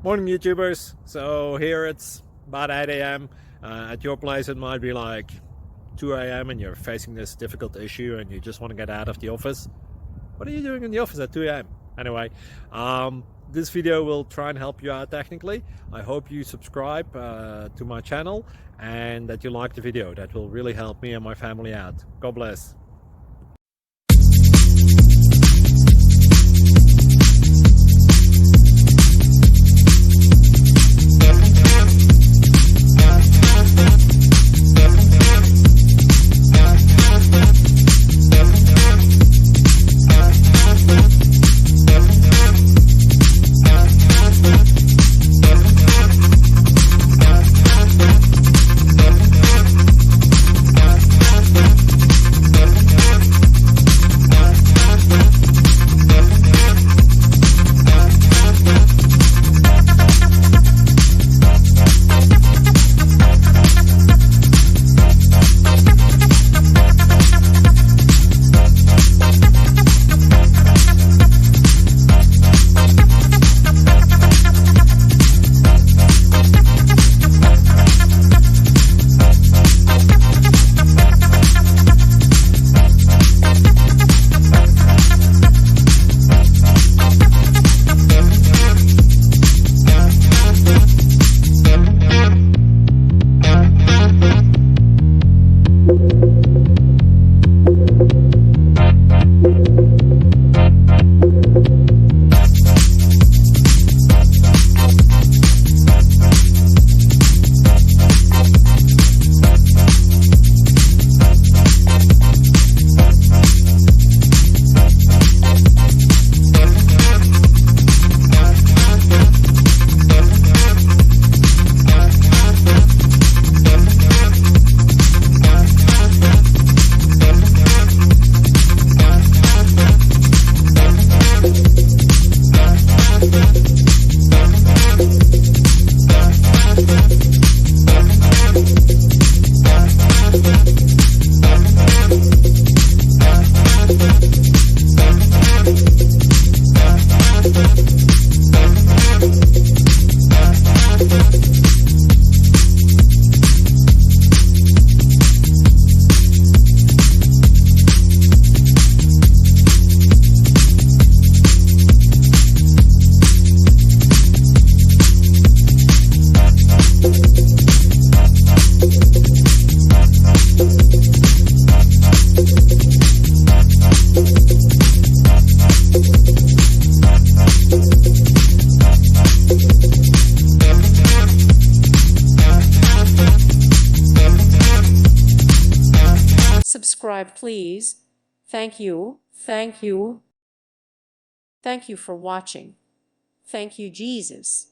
Morning YouTubers. So here it's about 8 a.m. At your place it might be like 2 a.m. and you're facing this difficult issue and you just want to get out of the office. What are you doing in the office at 2 a.m.? Anyway, this video will try and help you out technically. I hope you subscribe to my channel and that you like the video. That will really help me and my family out. God bless. Subscribe, please. Thank you. Thank you. Thank you for watching. Thank you, Jesus.